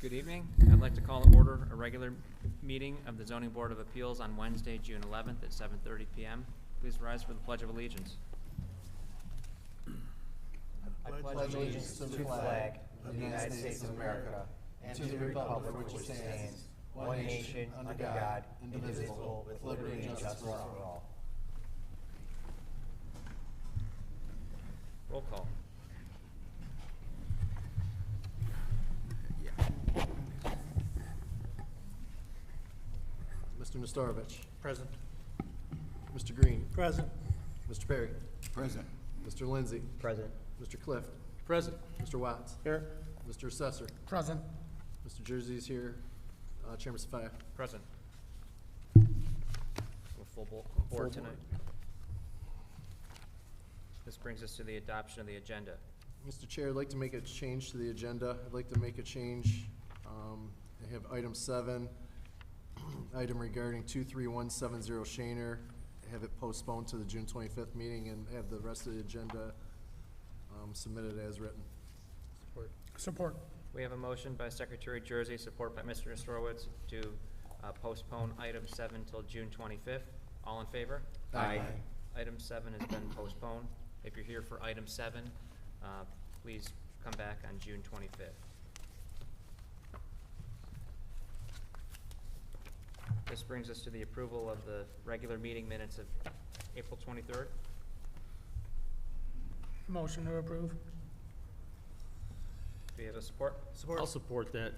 Good evening. I'd like to call to order a regular meeting of the Zoning Board of Appeals on Wednesday, June 11th at 7:30 p.m. Please rise for the Pledge of Allegiance. I pledge allegiance to the flag of the United States of America and to the republic for which it stands, one nation, under God, indivisible, with liberty and justice for all. Roll call. Mr. Nestorovich. Present. Mr. Green. Present. Mr. Perry. Present. Mr. Lindsay. Present. Mr. Clift. Present. Mr. Watts. Here. Mr. Assessor. Present. Mr. Jersey is here. Chairman Safaya. Present. We're full board tonight. This brings us to the adoption of the agenda. Mr. Chair, I'd like to make a change to the agenda. I'd like to make a change. I have item 7, item regarding 23170 Shaner. Have it postponed to the June 25th meeting and have the rest of the agenda submitted as written. Support. We have a motion by Secretary Jersey, support by Mr. Nesterowitz, to postpone item 7 till June 25th. All in favor? Aye. Item 7 has been postponed. If you're here for item 7, please come back on June 25th. This brings us to the approval of the regular meeting minutes of April 23rd. Motion to approve. Do we have a support? I'll support that.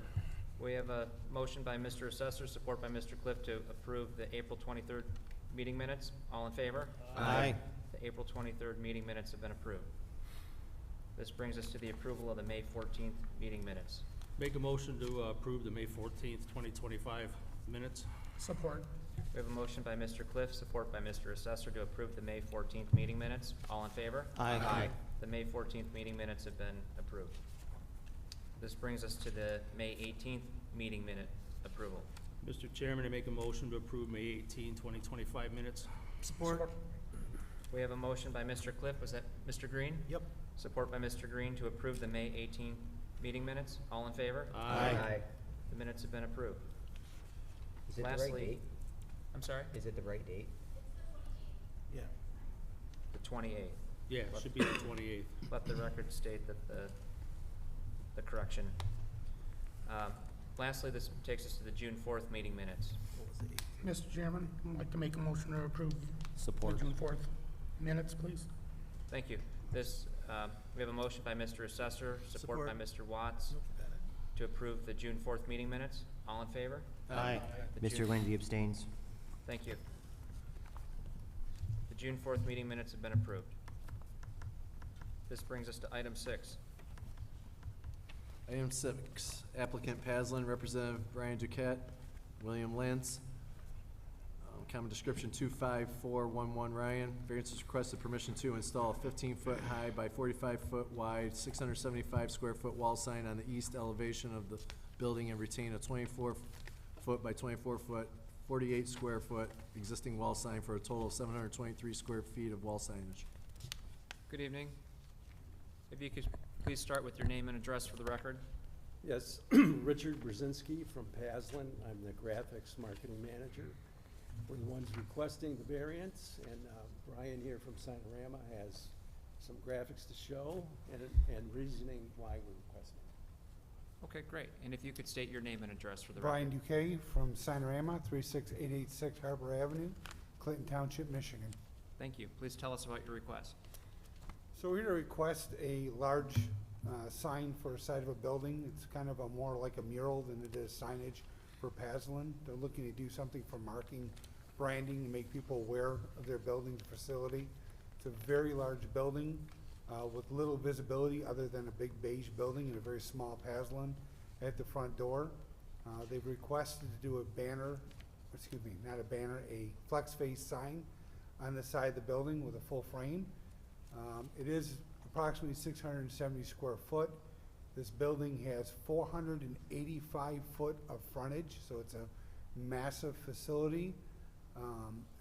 We have a motion by Mr. Assessor, support by Mr. Cliff to approve the April 23rd meeting minutes. All in favor? Aye. The April 23rd meeting minutes have been approved. This brings us to the approval of the May 14th meeting minutes. Make a motion to approve the May 14th, 2025 minutes. Support. We have a motion by Mr. Cliff, support by Mr. Assessor to approve the May 14th meeting minutes. All in favor? Aye. The May 14th meeting minutes have been approved. This brings us to the May 18th meeting minute approval. Mr. Chairman, I make a motion to approve May 18, 2025 minutes. Support. We have a motion by Mr. Cliff. Was that Mr. Green? Yep. Support by Mr. Green to approve the May 18th meeting minutes. All in favor? Aye. The minutes have been approved. Is it the Lastly- right date? I'm sorry? Is it the right date? Yeah. The 28th. Yeah, it should be the 28th. Let the record state that the correction. Lastly, this takes us to the June 4th meeting minutes. Mr. Chairman, I'd like to make a motion to approve the Support. June 4th minutes, please. Thank you. This, we have a motion by Mr. Assessor, support by Mr. Watts to approve the June 4th meeting minutes. All in favor? Aye. The Mr. June- Lindsay abstains. Thank you. The June 4th meeting minutes have been approved. This brings us to item 6. Item 6, applicant Paslin, Representative Brian Duquette, William Lentz. Common description 25411 Ryan. Variance is requested permission to install a 15-foot high by 45-foot wide, 675 square foot wall sign on the east elevation of the building and retain a 24-foot by 24-foot, 48 square foot existing wall sign for a total of 723 square feet of wall signage. Good evening. If you could please start with your name and address for the record. Yes, Richard Brzezinski from Paslin. I'm the graphics marketing manager. We're the ones requesting the variance, and Brian here from Sinorama has some graphics to show and reasoning why we're requesting. Okay, great. And if you could state your name and address for the Brian record. Duque from Sinorama, 36886 Harbor Avenue, Clinton Township, Michigan. Thank you. Please tell us about your request. So we're here to request a large sign for the side of a building. It's kind of a more like a mural than it is signage for Paslin. They're looking to do something for marking, branding, to make people aware of their building facility. It's a very large building with little visibility other than a big beige building and a very small Paslin at the front door. They've requested to do a banner, excuse me, not a banner, a flex face sign on the side of the building with a full frame. It is approximately 670 square foot. This building has 485 foot of frontage, so it's a massive facility.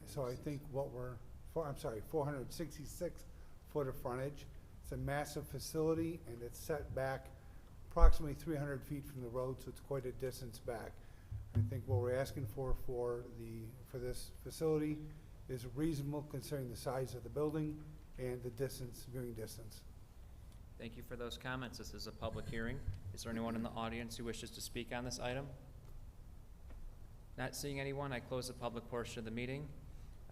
So I think what we're, 466 foot of frontage. It's a massive facility, and it's set back approximately 300 feet from the road, so it's quite a distance back. I think what we're asking for this facility is reasonable considering the size of the building and the distance, viewing distance. Thank you for those comments. This is a public hearing. Is there anyone in the audience who wishes to speak on this item? Not seeing anyone, I close the public portion of the meeting.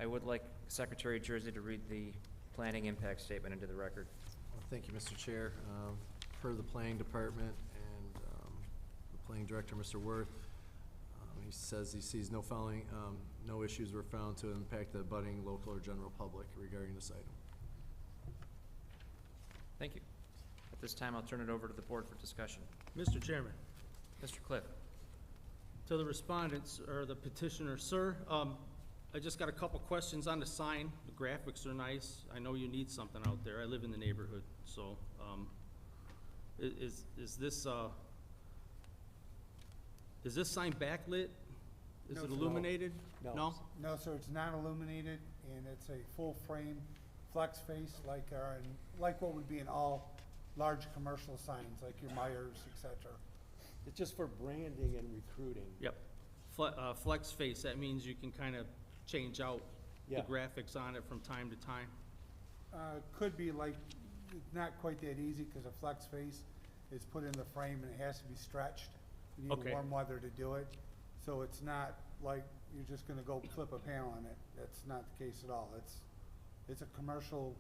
I would like Secretary Jersey to read the planning impact statement into the record. Well, thank you, Mr. Chair. Per the planning department and the planning director, Mr. Worth, he says he sees no issues were found to impact the budding local or general public regarding this item. Thank you. At this time, I'll turn it over to the board for discussion. Mr. Chairman, Mr. Cliff. to the respondents, or the petitioner, sir, I just got a couple questions on the sign. The graphics are nice. I know you need something out there. I live in the neighborhood, so, is this sign backlit? Is No, it sir. illuminated? No. No? No, sir, it's not illuminated, and it's a full frame flex face like what would be in all large commercial signs, like your Myers, et cetera. It's just for branding and recruiting. Yep. Flex face, that means you can kind of change out the Yeah. graphics on it from time to time. Could be like, not quite that easy, because a flex face is put in the frame and it has to be stretched. You need Okay. warm weather to do it, so it's not like you're just gonna go flip a panel on it. That's not the case at all. It's a commercial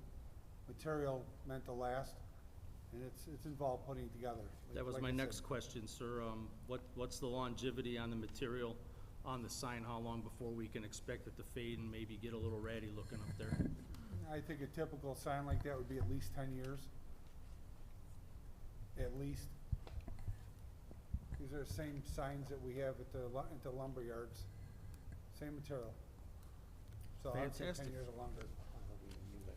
material meant to last, and it's involved putting it together. That was Like my I said. next question, sir. What's the longevity on the material on the sign? How long before we can expect it to fade and maybe get a little ratty looking up there? I think a typical sign like that would be at least 10 years. At least. These are the same signs that we have at the lumber yards. Same material. So I'd say 10 Fantastic. years or longer.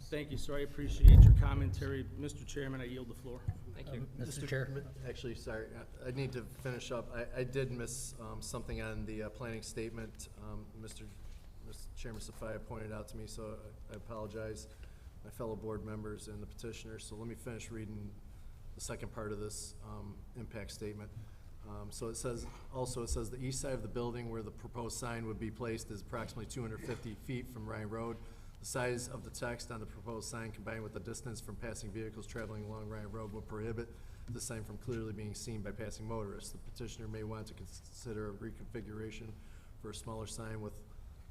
Thank you, sir. I appreciate your commentary. Mr. Chairman, I yield the floor. Thank you. Mr. Chair? Actually, sorry, I need to finish up. I did miss something on the planning statement. Mr. Chairman Safaya pointed out to me, so I apologize, my fellow board members and the petitioner. So let me finish reading the second part of this impact statement. So it says, the east side of the building where the proposed sign would be placed is approximately 250 feet from Ryan Road. The size of the text on the proposed sign combined with the distance from passing vehicles traveling along Ryan Road will prohibit the sign from clearly being seen by passing motorists. The petitioner may want to consider a reconfiguration for a smaller sign with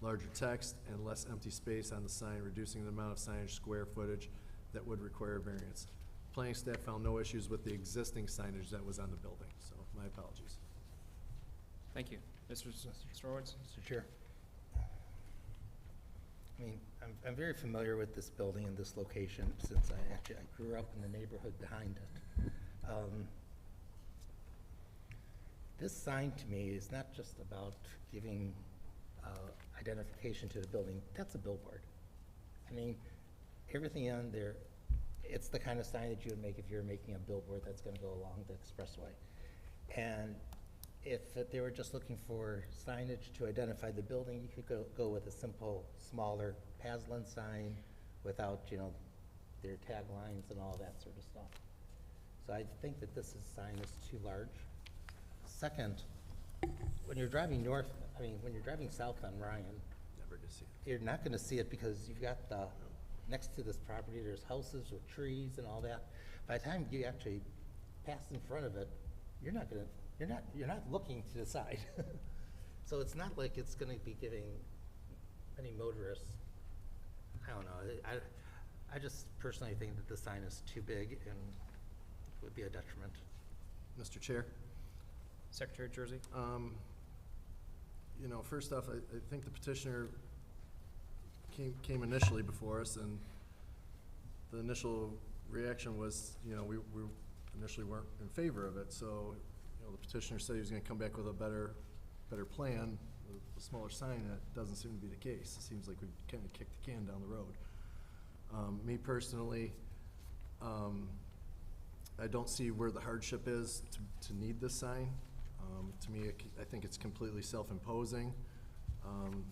larger text and less empty space on the sign, reducing the amount of signage square footage that would require variance. Planning staff found no issues with the existing signage that was on the building, so my apologies. Thank you. Mr. Storwitz? Mr. Chair. I mean, I'm very familiar with this building and this location since I grew up in the neighborhood behind it. This sign to me is not just about giving identification to the building. That's a billboard. I mean, everything on there, it's the kind of sign that you would make if you were making a billboard that's gonna go along the expressway. And if they were just looking for signage to identify the building, you could go with a simple, smaller Paslin sign without, their taglines and all that sort of stuff. So I think that this sign is too large. Second, when you're driving when you're driving south on Ryan, Never to see it. you're not gonna see it because you've got next to this property, there's houses with trees and all that. By the time you actually pass in front of it, you're not looking to the side. So it's not like it's gonna be giving any motorists, I don't know, I just personally think that the sign is too big and would be a detriment. Mr. Chair? Secretary Jersey? First off, I think the petitioner came initially before us, and the initial reaction was, we initially weren't in favor of it. So, the petitioner said he was gonna come back with a better plan, a smaller sign. That doesn't seem to be the case. It seems like we kind of kicked the can down the road. Me personally, I don't see where the hardship is to need this sign. To me, I think it's completely self-imposing.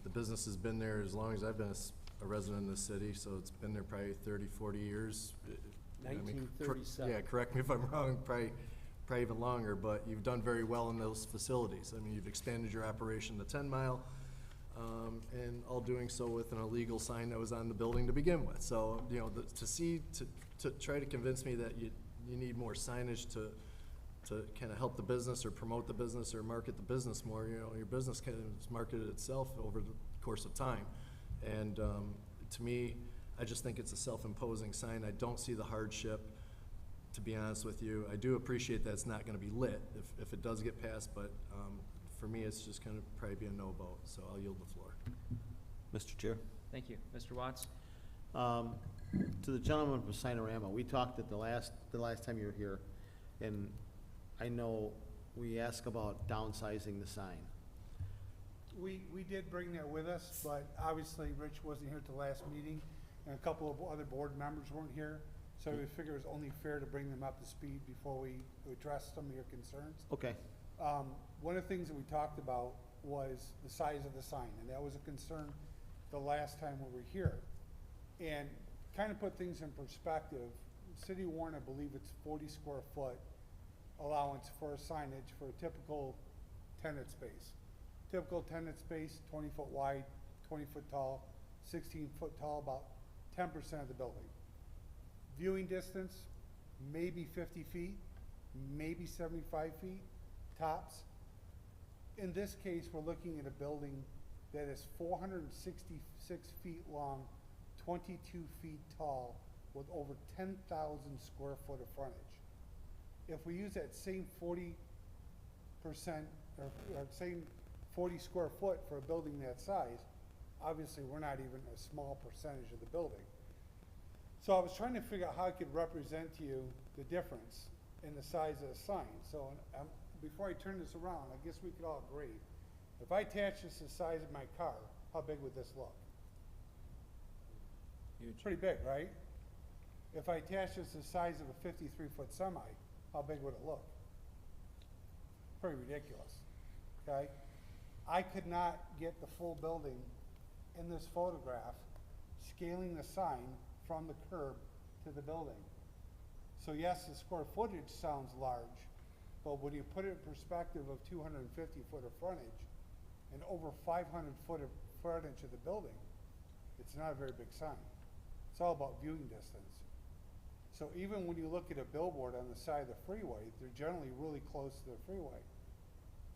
The business has been there as long as I've been a resident in the city, so it's been there probably 30, 40 years. I mean, 1937. Yeah, correct me if I'm wrong, probably even longer, but you've done very well in those facilities. I mean, you've expanded your operation to 10 Mile, and all doing so with an illegal sign that was on the building to begin with. So, you know, to try to convince me that you need more signage to kind of help the business or promote the business or market the business more, you know, your business kind of marketed itself over the course of time. And to me, I just think it's a self-imposing sign. I don't see the hardship, to be honest with you. I do appreciate that it's not gonna be lit if it does get passed, but for me, it's just gonna probably be a no vote, so I'll yield the floor. Mr. Chair. Thank you. Mr. Watts? To the gentleman from Sinorama, we talked at the last time you were here, and I know we asked about downsizing the sign. We did bring that with us, but obviously Rich wasn't here at the last meeting, and a couple of other board members weren't here, so we figured it was only fair to bring them up to speed before we address some of your concerns. Okay. One of the things that we talked about was the size of the sign, and that was a concern the last time we were here. And kind of put things in perspective, City of Warren, I believe it's 40 square foot allowance for signage for a typical tenant space. Typical tenant space, 20 foot wide, 20 foot tall, 16 foot tall, about 10% of the building. Viewing distance, maybe 50 feet, maybe 75 feet, tops. In this case, we're looking at a building that is 466 feet long, 22 feet tall, with over 10,000 square foot of frontage. If we use that same 40%, or same 40 square foot for a building that size, obviously we're not even a small percentage of the building. So I was trying to figure out how I could represent to you the difference in the size of the sign. So before I turn this around, I guess we could all agree. If I attach this to the size of my car, how big would this look? Huge. Pretty big, right? If I attach this to the size of a 53-foot semi, how big would it look? Pretty ridiculous, okay? I could not get the full building in this photograph, scaling the sign from the curb to the building. So yes, the square footage sounds large, but when you put it in perspective of 250 foot of frontage and over 500 foot of frontage of the building, it's not a very big sign. It's all about viewing distance. So even when you look at a billboard on the side of the freeway, they're generally really close to the freeway,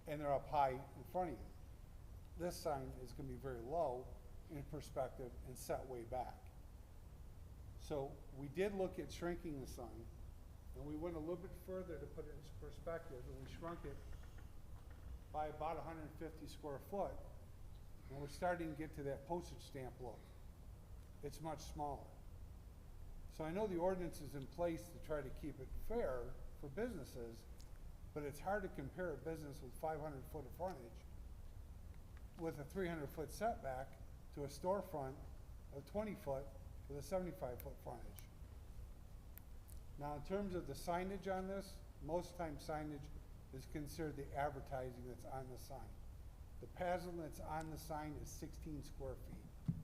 and they're up high in front of you. This sign is going to be very low in perspective and set way back. So we did look at shrinking the sign, and we went a little bit further to put it into perspective, and we shrunk it by about 150 square foot, and we're starting to get to that postage stamp look. It's much smaller. So I know the ordinance is in place to try to keep it fair for businesses, but it's hard to compare a business with 500 foot of frontage with a 300 foot setback to a storefront of 20 foot with a 75 foot frontage. Now, in terms of the signage on this, most times signage is considered the advertising that's on the sign. The paslin that's on the sign is 16 square feet.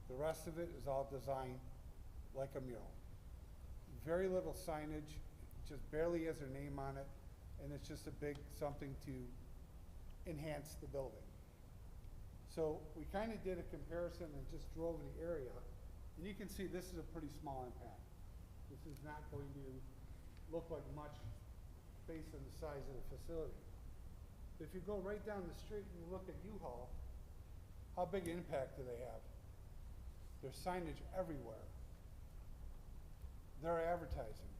The rest of it is all designed like a mural. Very little signage, just barely has their name on it, and it's just a big something to enhance the building. So we kind of did a comparison and just drove in the area, and you can see this is a pretty small impact. This is not going to look like much based on the size of the facility. If you go right down the street and you look at U-Haul, how big an impact do they have? There's signage everywhere. They're advertising.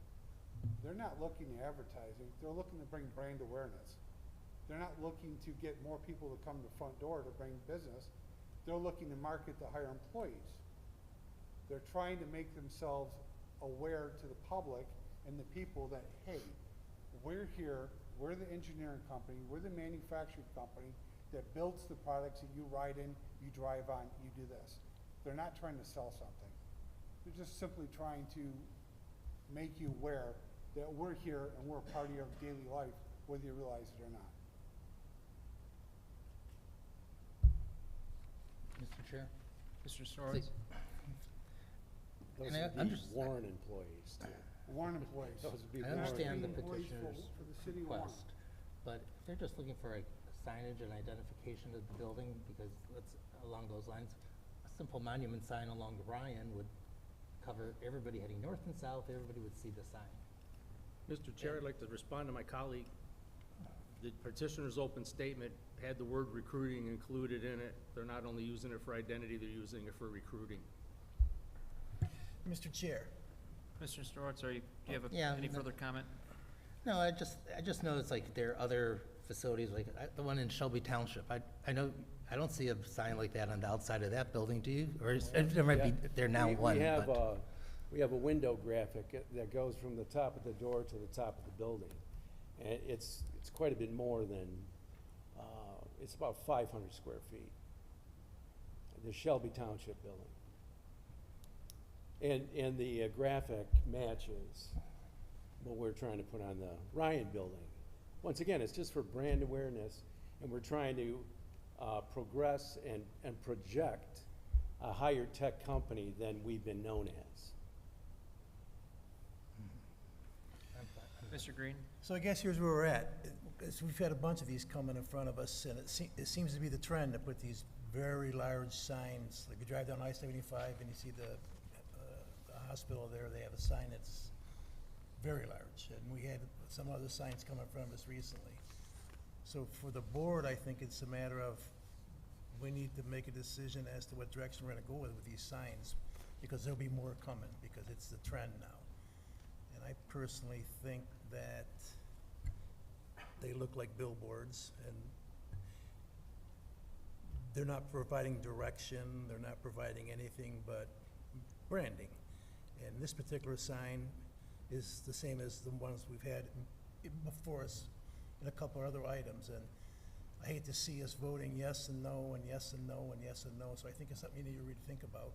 They're not looking at advertising. They're looking to bring brand awareness. They're not looking to get more people to come to the front door to bring business. They're looking to market to hire employees. They're trying to make themselves aware to the public and the people that, hey, we're here, we're the engineering company, we're the manufacturing company that builds the products that you ride in, you drive on, you do this. They're not trying to sell something. They're just simply trying to make you aware that we're here and we're a part of your daily life, whether you realize it or not. Mr. Chair? Mr. Sorens? Those And I would be understand- Warren employees too. Warren employees. Those would be I more- understand the Employees for- petitioner's for the city of Warren. request, but if they're just looking for a signage and identification of the building, because let's, along those lines, a simple monument sign along Ryan would cover everybody heading north and south, everybody would see the sign. Mr. Chair, I'd like to respond to my colleague. The petitioner's open statement had the word recruiting included in it. They're not only using it for identity, they're using it for recruiting. Mr. Chair. Mr. Storrs, do you have Yeah, any no. further comment? No, I just noticed like there are other facilities, like the one in Shelby Township. I know, I don't see a sign like that on the outside of that building, do you? Or there might be, there now one, but. We have a window graphic that goes from the top of the door to the top of the building. And it's quite a bit more than, it's about 500 square feet. The Shelby Township building. And the graphic matches what we're trying to put on the Ryan building. Once again, it's just for brand awareness, and we're trying to progress and project a higher tech company than we've been known as. Mr. Green? So I guess here's where we're at. We've had a bunch of these coming in front of us, and it seems to be the trend to put these very large signs. Like you drive down I-75 and you see the hospital there, they have a sign that's very large. And we had some other signs come in front of us recently. So for the board, I think it's a matter of, we need to make a decision as to what direction we're gonna go with these signs, because there'll be more coming, because it's the trend now. And I personally think that they look like billboards, and they're not providing direction, they're not providing anything but branding. And this particular sign is the same as the ones we've had before us in a couple of other items. And I hate to see us voting yes and no, and yes and no, and yes and no. So I think it's something you need to really think about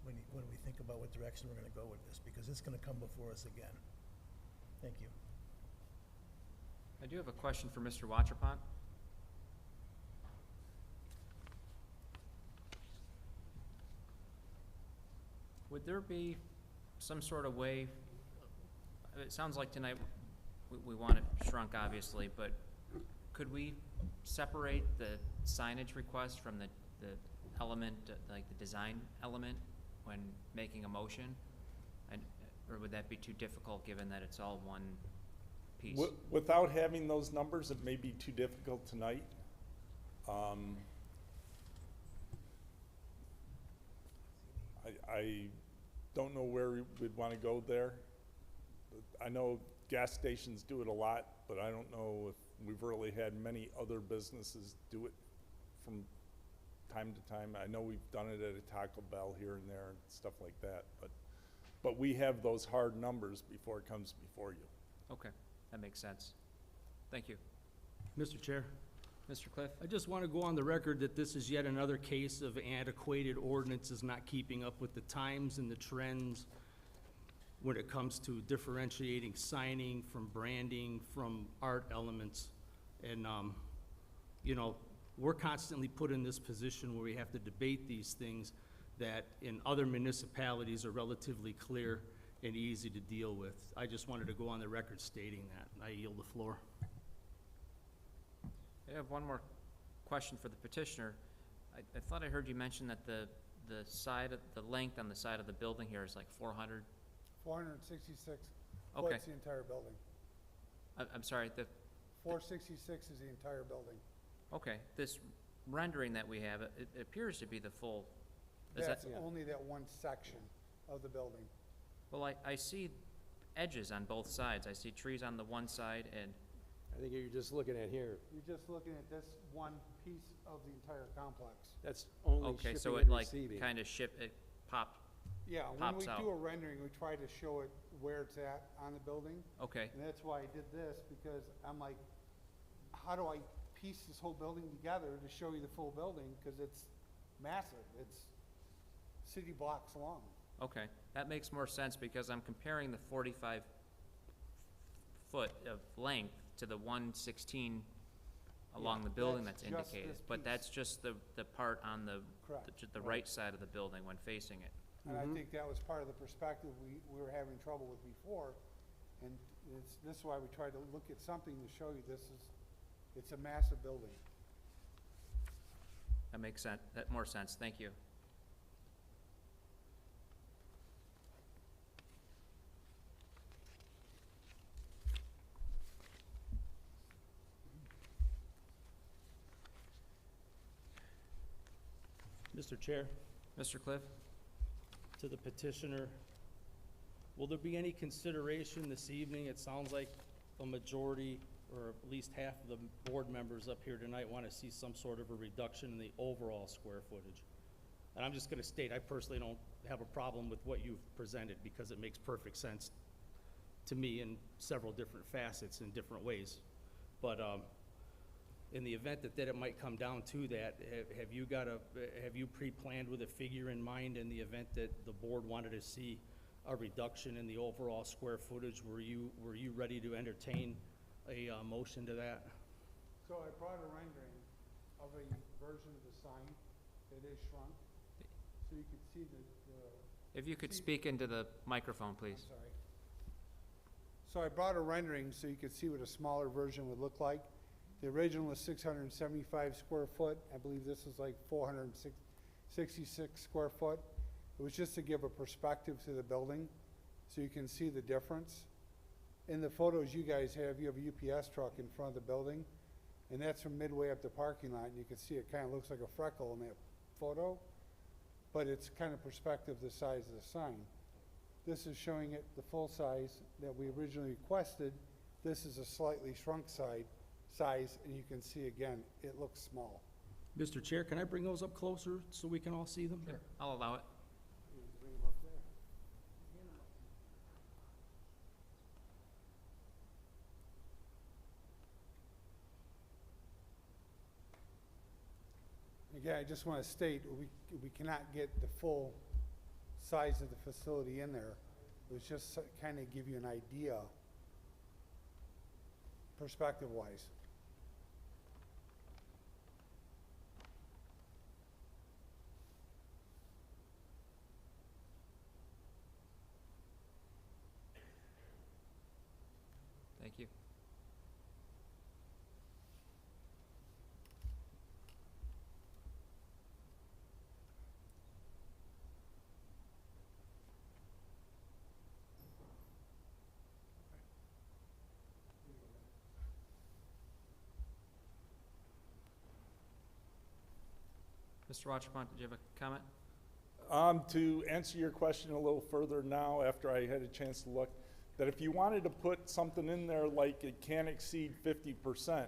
when we think about what direction we're gonna go with this, because it's gonna come before us again. Thank you. I do have a question for Mr. Watrapont. Would there be some sort of way, it sounds like tonight we want it shrunk, obviously, but could we separate the signage request from the element, like the design element, when making a motion? And, or would that be too difficult, given that it's all one piece? Without having those numbers, it may be too difficult tonight. I don't know where we'd want to go there. I know gas stations do it a lot, but I don't know if we've really had many other businesses do it from time to time. I know we've done it at a Taco Bell here and there and stuff like that, but we have those hard numbers before it comes before you. Okay, that makes sense. Thank you. Mr. Chair, Mr. Cliff? I just want to go on the record that this is yet another case of antiquated ordinances not keeping up with the times and the trends when it comes to differentiating signing from branding, from art elements. And, you know, we're constantly put in this position where we have to debate these things that in other municipalities are relatively clear and easy to deal with. I just wanted to go on the record stating that. I yield the floor. I have one more question for the petitioner. I thought I heard you mention that the length on the side of the building here is like 400? 466 Okay. foot's the entire building. I'm sorry, 466 is the entire building. okay, this rendering that we have, it appears to be the full, is that? That's only that one section of the building. Well, I see edges on both sides. I see trees on the one side and, I think you're just looking at here. You're just looking at this one piece of the entire complex. That's only okay, so shipping it and like receiving. kind of it popped, Yeah, when Pops we out. do a rendering, we try to show it where it's at on the building. okay. And that's why I did this, because I'm like, how do I piece this whole building together to show you the full building? Because it's massive. It's city blocks long. Okay, that makes more sense because I'm comparing the 45 foot of length to the 116 along Yeah, the building that's that's just indicated. this But piece. that's just the part on the Correct. right side of the building when facing it. And I think that was part of the perspective we were having trouble with before. And this is why we tried to look at something to show you it's a massive building. That makes sense, that more sense, thank you. Mr. Chair, Mr. Cliff? to the petitioner, will there be any consideration this evening? It sounds like a majority, or at least half of the board members up here tonight want to see some sort of a reduction in the overall square footage. And I'm just going to state, I personally don't have a problem with what you've presented because it makes perfect sense to me in several different facets in different ways. But in the event that it might come down to that, have you pre-planned with a figure in mind in the event that the board wanted to see a reduction in the overall square footage? Were you ready to entertain a motion to that? So I brought a rendering of a version of the sign that is shrunk, so you could see If you could speak into the microphone, please. I'm sorry. So I brought a rendering so you could see what a smaller version would look like. The original was 675 square foot. I believe this is like 466 square foot. It was just to give a perspective to the building so you can see the difference. In the photos you guys have, you have a UPS truck in front of the building, and that's from midway up the parking lot, and you can see it kind of looks like a freckle in that photo, but it's kind of perspective the size of the sign. This is showing it the full size that we originally requested. This is a slightly shrunk size, and you can see again, it looks small. Mr. Chair, can I bring those up closer so we can all see them? Sure, I'll allow it. Bring them up there. Again, I just want to state, we cannot get the full size of the facility in there. It was just kind of give you an idea, perspective-wise. Thank you. Mr. Watchpont, did you have a comment? To answer your question a little further now, after I had a chance to look, that if you wanted to put something in there like it can't exceed 50%,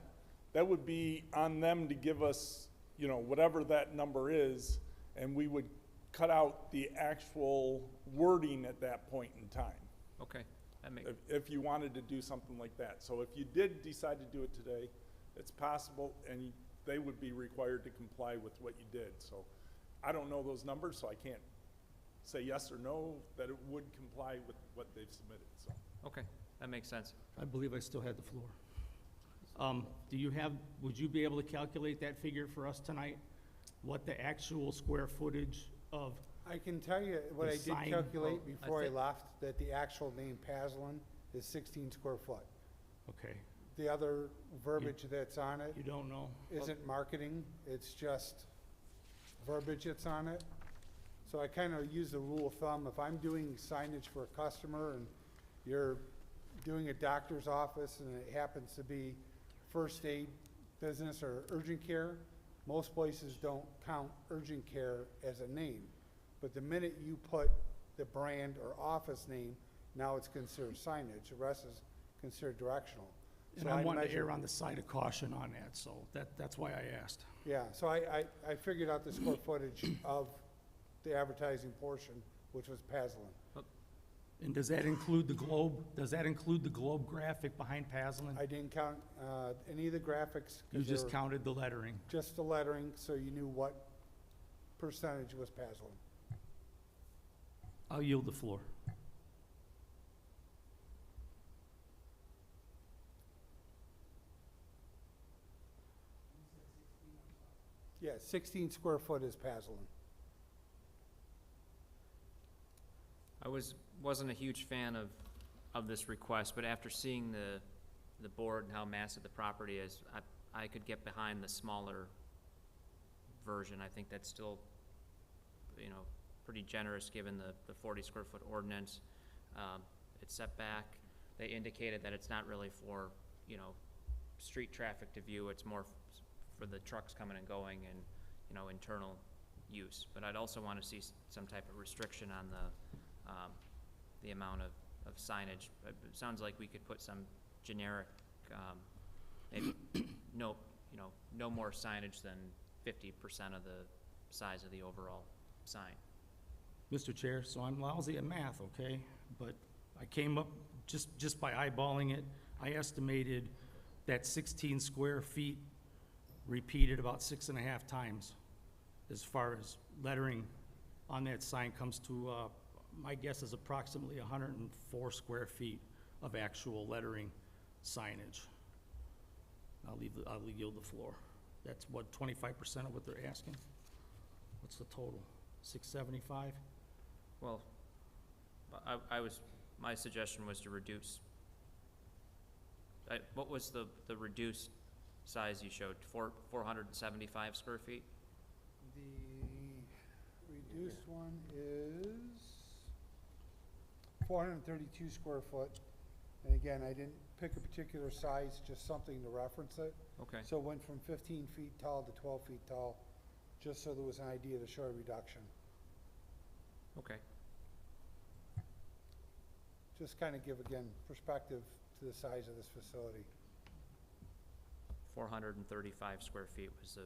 that would be on them to give us, you know, whatever that number is, and we would cut out the actual wording at that point in time, Okay, that makes, if you wanted to do something like that. So if you did decide to do it today, it's possible, and they would be required to comply with what you did. So I don't know those numbers, so I can't say yes or no that it would comply with what they've submitted, so. okay, that makes sense. I believe I still had the floor. Would you be able to calculate that figure for us tonight? What the actual square footage of, I can tell you what The I did sign- calculate well, I before I think- left, that the actual name Paslin is 16 square foot. okay, The other verbiage that's on it you don't know? isn't marketing, it's just verbiage that's on it. So I kind of use the rule of thumb, if I'm doing signage for a customer and you're doing a doctor's office and it happens to be first aid business or urgent care, most places don't count urgent care as a name. But the minute you put the brand or office name, now it's considered signage, the rest is considered directional. And So I I want to measure- err on the side of caution on that, so that's why I asked. Yeah, so I figured out the square footage of the advertising portion, which was Paslin. And does that include the globe? Does that include the globe graphic behind Paslin? I didn't count any of the graphics. 'cause You they just were counted the lettering. just the lettering, so you knew what percentage was Paslin. I'll yield the floor. Yeah, 16 square foot is Paslin. Wasn't a huge fan of this request, but after seeing the board and how massive the property is, I could get behind the smaller version. I think that's still, you know, pretty generous given the 40 square foot ordinance. It's set back. They indicated that it's not really for, you know, street traffic to view. It's more for the trucks coming and going and, you know, internal use. But I'd also want to see some type of restriction on the amount of signage. It sounds like we could put some generic, maybe no more signage than 50% of the size of the overall sign. Mr. Chair, so I'm lousy at math, okay? But I came up, just by eyeballing it, I estimated that 16 square feet repeated about 6.5 times as far as lettering on that sign comes to, my guess is approximately 104 square feet of actual lettering signage. I'll yield the floor. That's what, 25% of what they're asking? What's the total? 675? Well, my suggestion was to reduce, what was the reduced size you showed? 475 square feet? The reduced one is 432 square foot. And again, I didn't pick a particular size, just something to reference it. Okay, So it went from 15 feet tall to 12 feet tall, just so there was an idea to show a reduction. okay. Just kind of give, again, perspective to the size of this facility. 435 square feet was the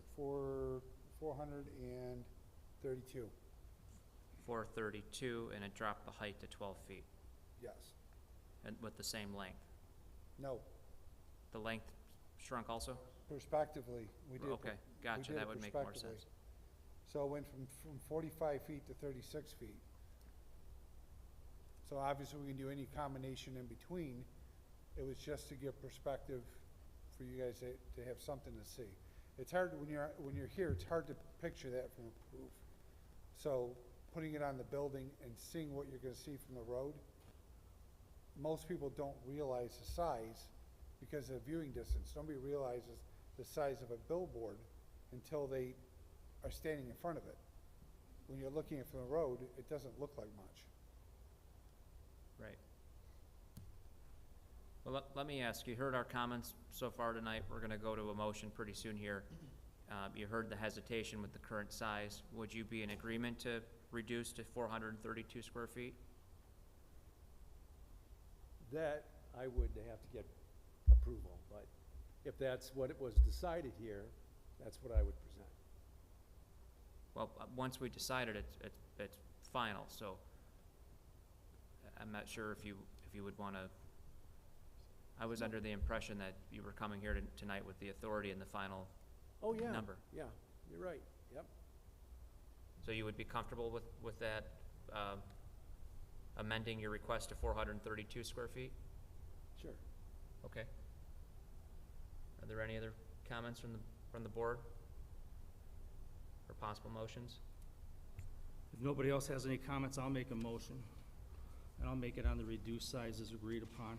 432, 432, and it dropped the height to 12 feet, yes. and with the same length. No, The length shrunk also? prospectively, we did. Okay, gotcha, did it that would make more prospectively. sense. So it went from 45 feet to 36 feet. So obviously, we can do any combination in between. It was just to give perspective for you guys to have something to see. It's hard, when you're here, it's hard to picture that from a roof. So putting it on the building and seeing what you're gonna see from the road, most people don't realize the size because of viewing distance. Nobody realizes the size of a billboard until they are standing in front of it. When you're looking at it from the road, it doesn't look like much. Right. Well, let me ask, you heard our comments so far tonight. We're gonna go to a motion pretty soon here. You heard the hesitation with the current size. Would you be in agreement to reduce to 432 square feet? That, I would have to get approval, but if that's what it was decided here, that's what I would present. Well, once we decided it's final, so I'm not sure if you would wanna, I was under the impression that you were coming here tonight with the authority and the final Oh, yeah. number. Yeah, you're right, yep. So you would be comfortable with that, amending your request to 432 square feet? Sure. Okay. Are there any other comments from the board? Or possible motions? If nobody else has any comments, I'll make a motion. And I'll make it on the reduced size as agreed upon.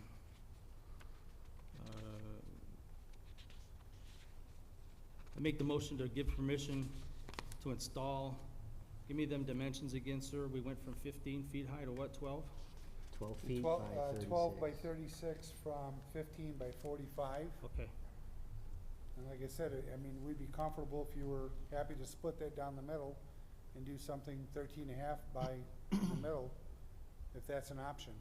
I make the motion to give permission to install, give me them dimensions again, sir. We went from 15 feet high to what, 12? 12 feet 12 by 36. 12 by 36 from 15 by 45. Okay. And like I said, I mean, we'd be comfortable if you were happy to split that down the middle and do something 13 and a half by the middle, if that's an option.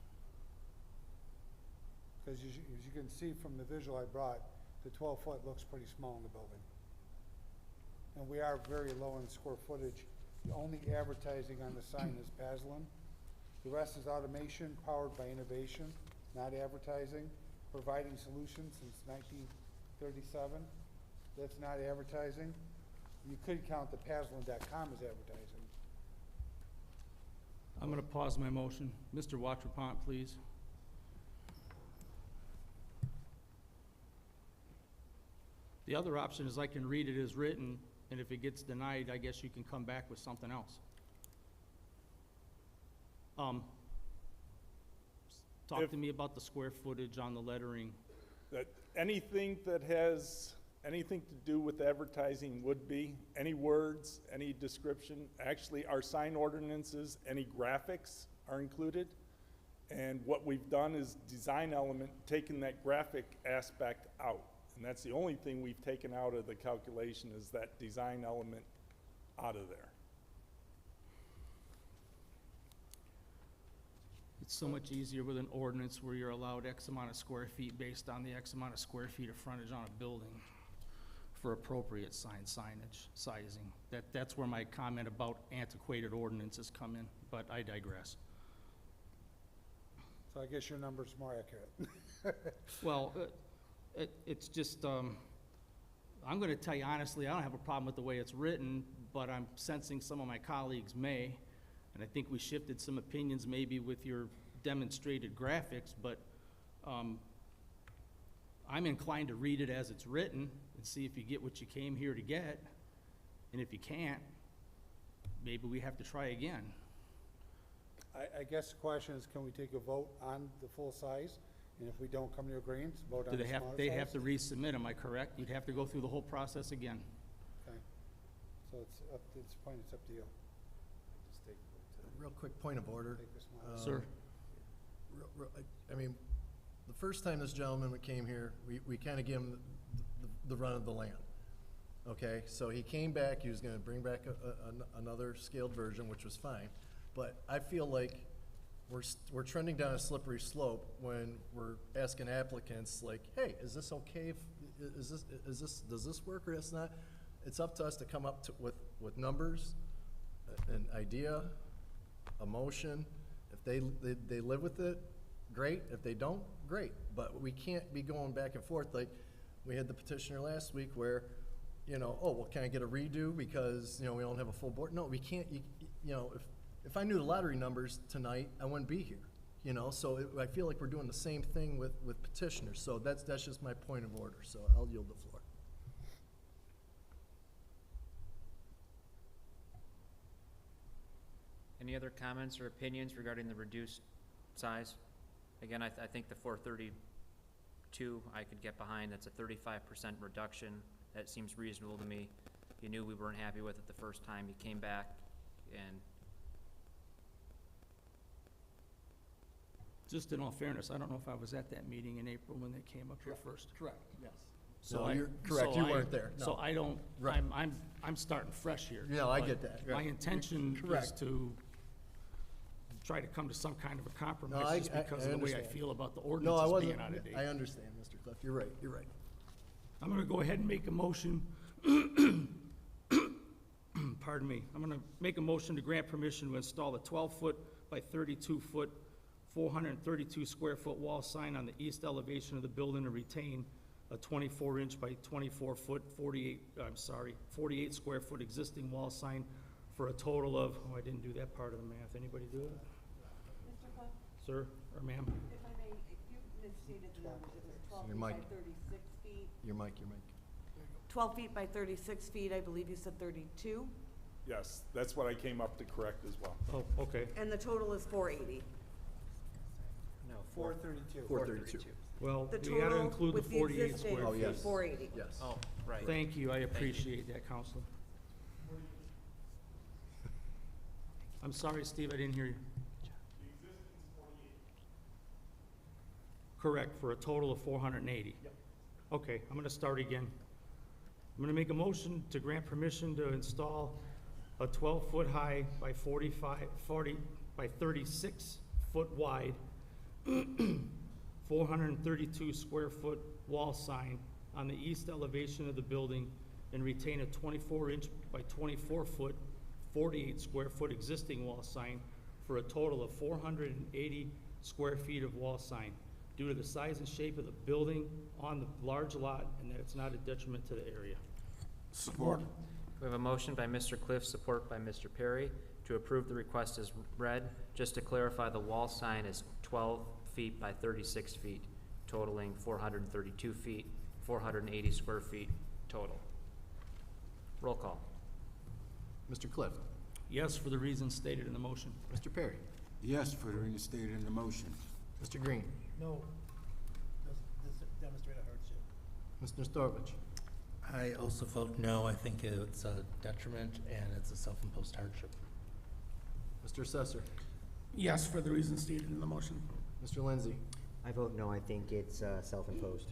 Because as you can see from the visual I brought, the 12-foot looks pretty small in the building. And we are very low in square footage. The only advertising on the sign is Paslin. The rest is automation powered by innovation, not advertising, providing solutions since 1937. That's not advertising. You could count the Paslin.com as advertising. I'm gonna pause my motion. Mr. Watrapont, please. The other option is I can read it as written, and if it gets denied, I guess you can come back with something else. Talk If- to me about the square footage on the lettering. That anything that has anything to do with advertising would be, any words, any description. Actually, our sign ordinances, any graphics are included. And what we've done is design element, taken that graphic aspect out. And that's the only thing we've taken out of the calculation is that design element out of there. It's so much easier with an ordinance where you're allowed X amount of square feet based on the X amount of square feet of frontage on a building for appropriate signage, sizing. That's where my comment about antiquated ordinances come in, but I digress. So I guess your number's more accurate. Well, it's just, I'm gonna tell you honestly, I don't have a problem with the way it's written, but I'm sensing some of my colleagues may. And I think we shifted some opinions maybe with your demonstrated graphics, but, I'm inclined to read it as it's written and see if you get what you came here to get. And if you can't, maybe we have to try again. I guess the question is, can we take a vote on the full size? And if we don't come to agreement, vote Do on the they smaller size? they have to resubmit, am I correct? You'd have to go through the whole process again. Okay. So it's up, at this point, it's up to you. Real quick point of order. Take the smaller. Sir? I mean, the first time this gentleman came here, we kind of gave him the run of the land. Okay, so he came back, he was gonna bring back another scaled version, which was fine. But I feel like we're trending down a slippery slope when we're asking applicants like, hey, is this okay? Does this work or it's not? It's up to us to come up with numbers, an idea, a motion. If they live with it, great. If they don't, great. But we can't be going back and forth like we had the petitioner last week where, you know, oh, well, can I get a redo because, you know, we don't have a full board? No, we can't, you know, if I knew the lottery numbers tonight, I wouldn't be here, you know? So I feel like we're doing the same thing with petitioners. So that's just my point of order. So I'll yield the floor. Any other comments or opinions regarding the reduced size? Again, I think the 432 I could get behind. That's a 35% reduction. That seems reasonable to me. You knew we weren't happy with it the first time. You came back and Just in all fairness, I don't know if I was at that meeting in April when they came up here first. Correct, yes. So No, I- you're correct, so you I- weren't there, no. So I don't, Right. I'm starting fresh here. Yeah, I But get that. My intention is Correct. to try to come to some kind of a No, compromise just because of the way I understand. feel about the No, I ordinances wasn't, being out of date. I understand, Mr. Cliff, you're right, you're right. I'm gonna go ahead and make a motion, pardon me, I'm gonna make a motion to grant permission to install a 12-foot by 32-foot, 432 square foot wall sign on the east elevation of the building to retain a 24-inch by 24-foot, 48 square foot existing wall sign for a total of, oh, I didn't do that part of the math, anybody do it? Mr. Cliff, Sir or ma'am? if I may, you misstated the numbers, it was 12 Your feet by mic. 36 feet. Your mic. 12 feet by 36 feet, I believe you said 32, Yes, that's what I came up to correct as well. Oh, okay. and the total is 480. no, 432. 432. Well, The we gotta total include the with the 48 existing square Oh, feet. yes. is 480. Yes. Oh, right. Thank you, I appreciate that, Counselor. I'm sorry, Steve, I didn't hear you. Correct, for a total of 480. Yep. Okay, I'm gonna start again. I'm gonna make a motion to grant permission to install a 12-foot high by 40 by 36-foot wide, 432 square foot wall sign on the east elevation of the building and retain a 24-inch by 24-foot, 48 square foot existing wall sign for a total of 480 square feet of wall sign due to the size and shape of the building on the large lot and that it's not a detriment to the area. Support. We have a motion by Mr. Cliff, support by Mr. Perry, to approve the request as read. Just to clarify, the wall sign is 12 feet by 36 feet, totaling 432 feet, 480 square feet total. Roll call. Mr. Cliff, Yes, for the reasons stated in the motion. Mr. Perry, Yes, for the reinstated in the motion. Mr. Green? No, doesn't demonstrate a hardship. Mr. Storovich? I also vote no. I think it's a detriment and it's a self-imposed hardship. Mr. Assessor? Yes, for the reasons stated in the motion. Mr. Lindsay? I vote no, I think it's self-imposed.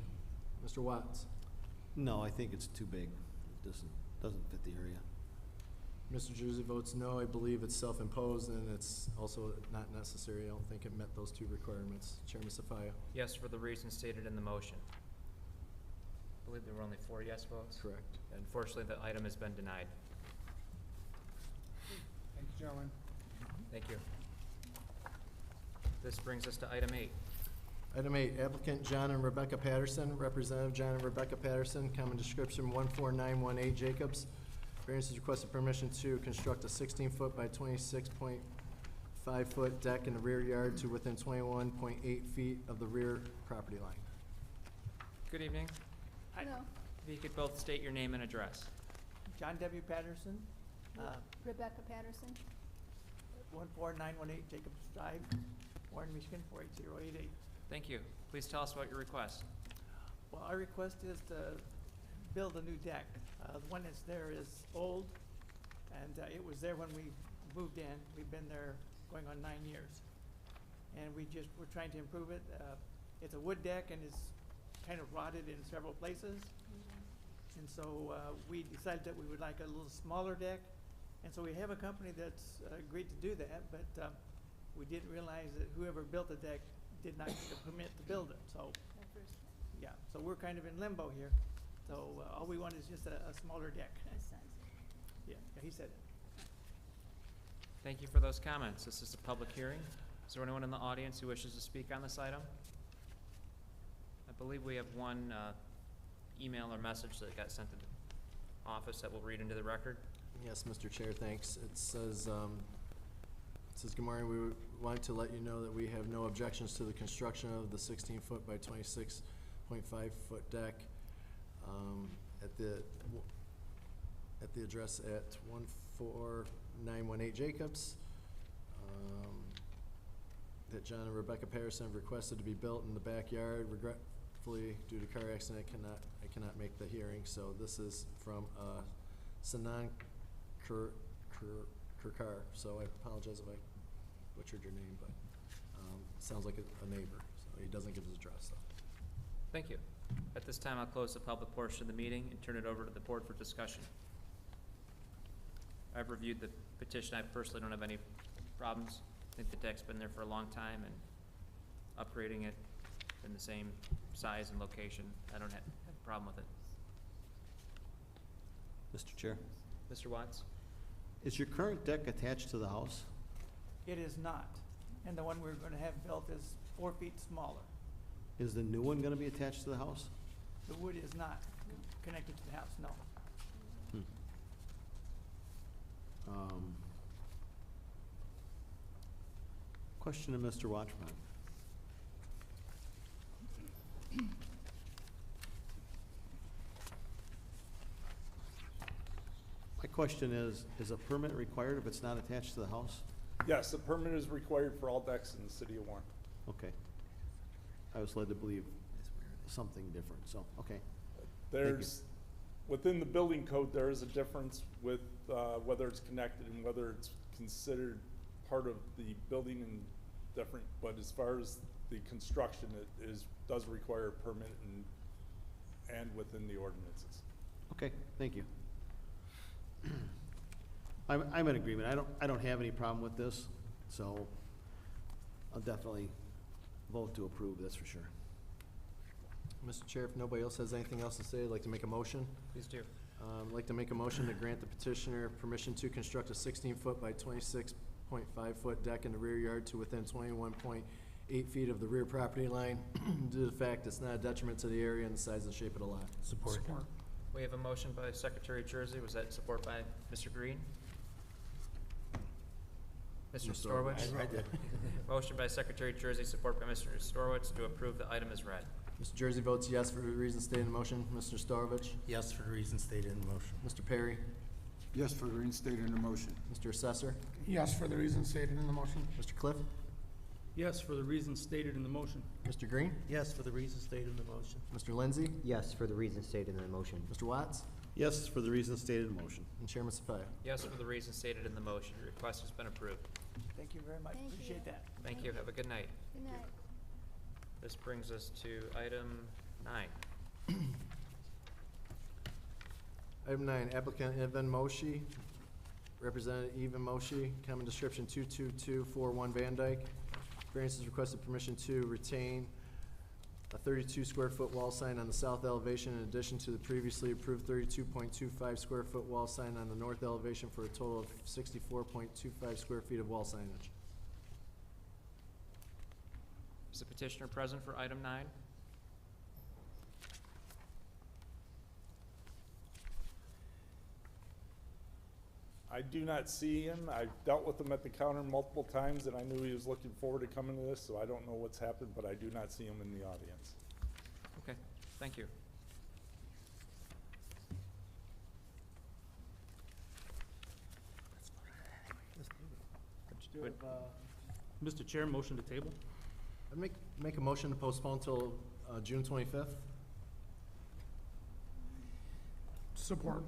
Mr. Watts? No, I think it's too big. It doesn't fit the area. Mr. Jersey votes no. I believe it's self-imposed and it's also not necessary. I don't think it met those two requirements. Chairman Safaya? Yes, for the reasons stated in the motion. I believe there were only 4 yes votes. Correct. Unfortunately, the item has been denied. Thank you, gentlemen. Thank you. This brings us to item 8. Item 8, applicant John and Rebecca Patterson, Representative John and Rebecca Patterson, common description 14918 Jacobs. Variance is requested permission to construct a 16-foot by 26.5-foot deck in the rear yard to within 21.8 feet of the rear property line. Good evening. Hello, If you could both state your name and address. John W. Patterson, Rebecca Patterson. 14918 Jacobs Drive, Warren, Michigan, 48088. Thank you. Please tell us about your request. Well, our request is to build a new deck. The one that's there is old, and it was there when we moved in. We've been there going on 9 years. And we're trying to improve it. It's a wood deck and it's kind of rotted in several places. And so we decided that we would like a little smaller deck. And so we have a company that's agreed to do that, but we didn't realize that whoever built the deck did not get a permit to build it. So, yeah, so we're kind of in limbo here. So all we want is just a smaller deck. Yeah, he said it. Thank you for those comments. This is a public hearing. Is there anyone in the audience who wishes to speak on this item? I believe we have one email or message that got sent to the office that we'll read into the record. Yes, Mr. Chair, thanks. It says, good morning, we wanted to let you know that we have no objections to the construction of the 16-foot by 26.5-foot deck at the address at 14918 Jacobs, that John and Rebecca Patterson have requested to be built in the backyard. Regretfully, due to car accident, I cannot make the hearing, so this is from Sanan Kurkar, so I apologize if I butchered your name, but sounds like a neighbor, so he doesn't give his address, though. Thank you. At this time, I'll close the public portion of the meeting and turn it over to the board for discussion. I've reviewed the petition. I personally don't have any problems. I think the deck's been there for a long time, and upgrading it in the same size and location, I don't have a problem with it. Mr. Chair, Mr. Watts? is your current deck attached to the house? It is not. And the one we're going to have built is 4 feet smaller. Is the new one gonna be attached to the house? The wood is not connected to the house, no. Question to Mr. Watchman. My question is a permit required if it's not attached to the house? Yes, a permit is required for all decks in the city of Warren. Okay. I was led to believe something different, so, okay. There's, within the building code, there is a difference with whether it's connected and whether it's considered part of the building and different, but as far as the construction, it does require a permit and within the ordinances. Okay, thank you. I'm in agreement. I don't have any problem with this, so I'll definitely vote to approve, that's for sure. Mr. Chair, if nobody else has anything else to say, I'd like to make a motion. Please do. I'd like to make a motion to grant the petitioner permission to construct a 16-foot by 26.5-foot deck in the rear yard to within 21.8 feet of the rear property line due to the fact it's not a detriment to the area and the size and shape of the lot. Support. We have a motion by Secretary Jersey. Was that support by Mr. Green? Mr. Storwitz? I did. Motion by Secretary Jersey, support by Mr. Storwitz to approve the item as read. Mr. Jersey votes yes for the reasons stated in the motion. Mr. Starovich? Yes, for the reasons stated in the motion. Mr. Perry? Yes, for the reinstated in the motion. Mr. Assessor? Yes, for the reasons stated in the motion. Mr. Cliff? Yes, for the reasons stated in the motion. Mr. Green? Yes, for the reasons stated in the motion. Mr. Lindsay? Yes, for the reasons stated in the motion. Mr. Watts? Yes, for the reasons stated in motion. And Chairman Sapaya. Yes, for the reasons stated in the motion. Your request has been approved. Thank you very much, Thank appreciate you. that. Thank you. Have a good night. Good night. This brings us to item 9. Item 9, applicant Evan Moshi, Representative Evan Moshi, common description 22241 Van Dyke. Variance is requested permission to retain a 32 square foot wall sign on the south elevation in addition to the previously approved 32.25 square foot wall sign on the north elevation for a total of 64.25 square feet of wall signage. Is the petitioner present for item 9? I do not see him. I've dealt with him at the counter multiple times, and I knew he was looking forward to coming to this, so I don't know what's happened, but I do not see him in the audience. Okay, thank you. Would- Mr. Chair, motion to table? I'd make a motion to postpone till June 25th. Support.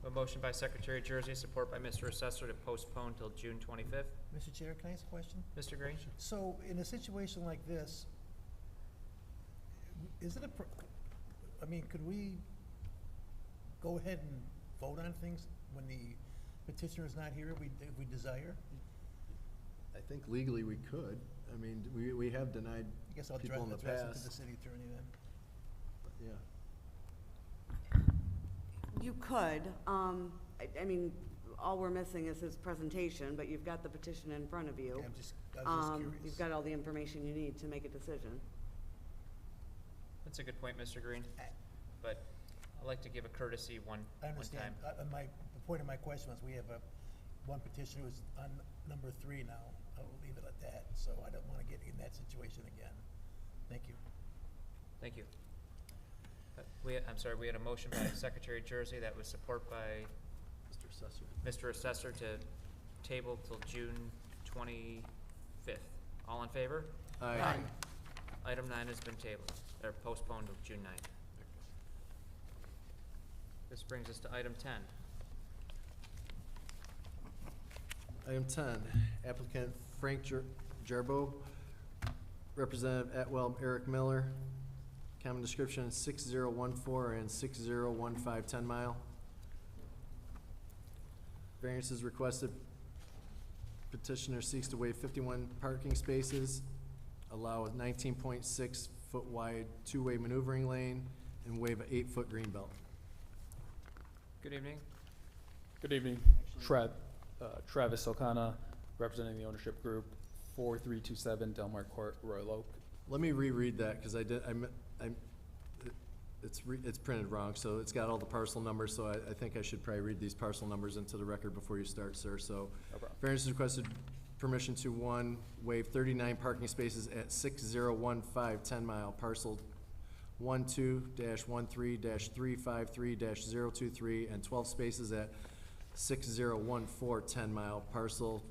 A motion by Secretary Jersey, support by Mr. Assessor to postpone till June 25th. Mr. Chair, can I ask a question? Mr. Green? So, in a situation like this, is it I mean, could we go ahead and vote on things when the petitioner is not here, if we desire? I think legally we could. I mean, we have denied I guess I'll people in the address it to past. the city attorney then. but yeah. You could, I mean, all we're missing is his presentation, but you've got the petition in front of you. Yeah, I was just curious. You've got all the information you need to make a decision. That's a good point, Mr. Green, but I'd like to give a courtesy one I time. understand. The point of my question was, we have one petitioner who's on number 3 now. I will leave it at that, so I don't wanna get in that situation again. Thank you. Thank you. I'm sorry, we had a motion by Secretary Jersey that was support by Mr. Assessor. Mr. Assessor to table till June 25th. All in favor? Aye. Item 9 has been tabled, or postponed till June 9th. This brings us to item 10. Item 10, applicant Frank Jarbo, Representative Atwell Eric Miller, common description 6014 and 6015 10 Mile. Variance is requested. Petitioner seeks to waive 51 parking spaces, allow a 19.6 foot wide two-way maneuvering lane, and waive an 8-foot green belt. Good evening. Good evening. Travis O'Connor, representing the ownership group, 4327 Delmar Court, Royal Oak. Let me reread that, because it's printed wrong, so it's got all the parcel numbers, so I think I should probably read these parcel numbers into the record before you start, sir. So, No problem. variance is requested permission to, 1, waive 39 parking spaces at 6015 10 Mile, parcel 12-13-353-023, and 12 spaces at 6014 10 Mile, parcel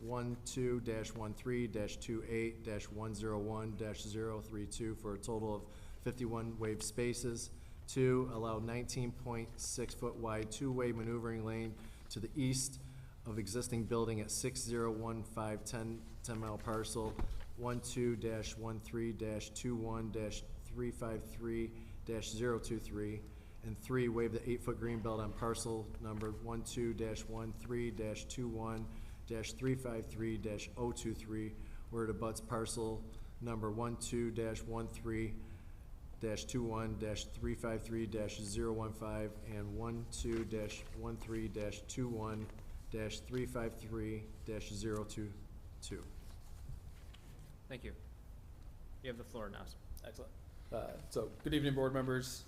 12-13-28-101-032, for a total of 51 waived spaces. 2, allow 19.6 foot wide two-way maneuvering lane to the east of existing building at 6015 10 Mile, parcel 12-13-21-353-023. And 3, waive the 8-foot green belt on parcel number 12-13-21-353-023, where it abuts parcel number 12-13-21-353-015 and 12-13-21-353-022. Thank you. You have the floor now. Excellent. So, good evening, board members.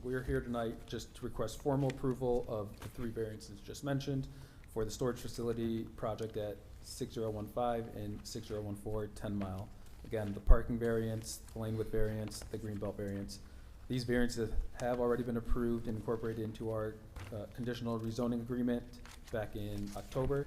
We're here tonight just to request formal approval of the 3 variances just mentioned for the storage facility project at 6015 and 6014 10 Mile. Again, the parking variance, the lane width variance, the greenbelt variance. These variances have already been approved and incorporated into our conditional rezoning agreement back in October.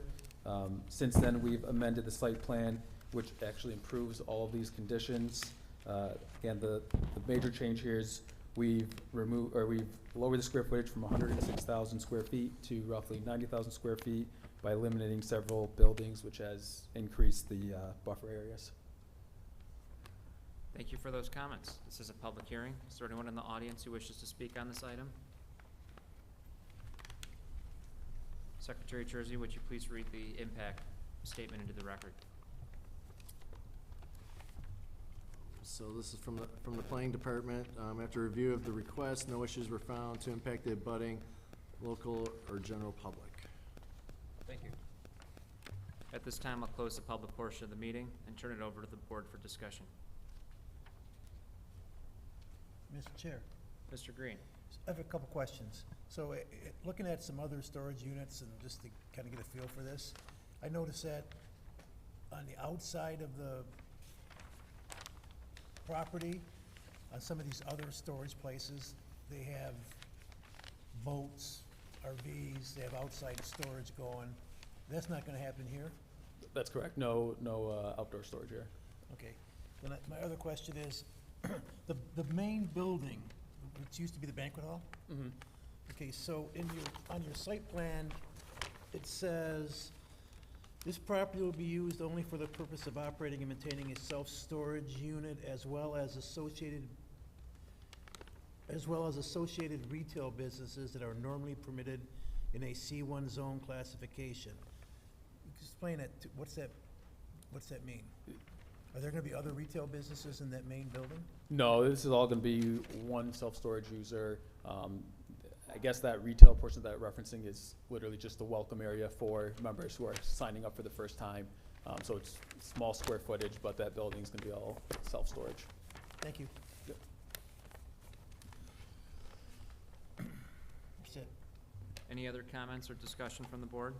Since then, we've amended the site plan which actually improves all of these conditions. Again, the major change here is we've lowered the square footage from 106,000 square feet to roughly 90,000 square feet by eliminating several buildings, which has increased the buffer areas. Thank you for those comments. This is a public hearing. Is there anyone in the audience who wishes to speak on this item? Secretary Jersey, would you please read the impact statement into the record? So this is from the planning department. After review of the request, no issues were found to impact the abutting local or general public. Thank you. At this time, I'll close the public portion of the meeting and turn it over to the board for discussion. Mr. Chair, Mr. Green. I have a couple questions. So, looking at some other storage units and just to kind of get a feel for this, I noticed that on the outside of the property, on some of these other storage places, they have boats, RVs, they have outside storage going. That's not gonna happen here? That's correct. No outdoor storage here. Okay. Then my other question is, the main building, which used to be the banquet hall? Mm-hmm. Okay, so on your site plan, it says, this property will be used only for the purpose of operating and maintaining a self-storage unit as well as associated retail businesses that are normally permitted in a C1 zone classification. Explain that, what's that mean? Are there gonna be other retail businesses in that main building? No, this is all gonna be one self-storage user. I guess that retail portion that referencing is literally just the welcome area for members who are signing up for the first time. So it's small square footage, but that building's gonna be all self-storage. Thank you. Yep. That's it. Any other comments or discussion from the board?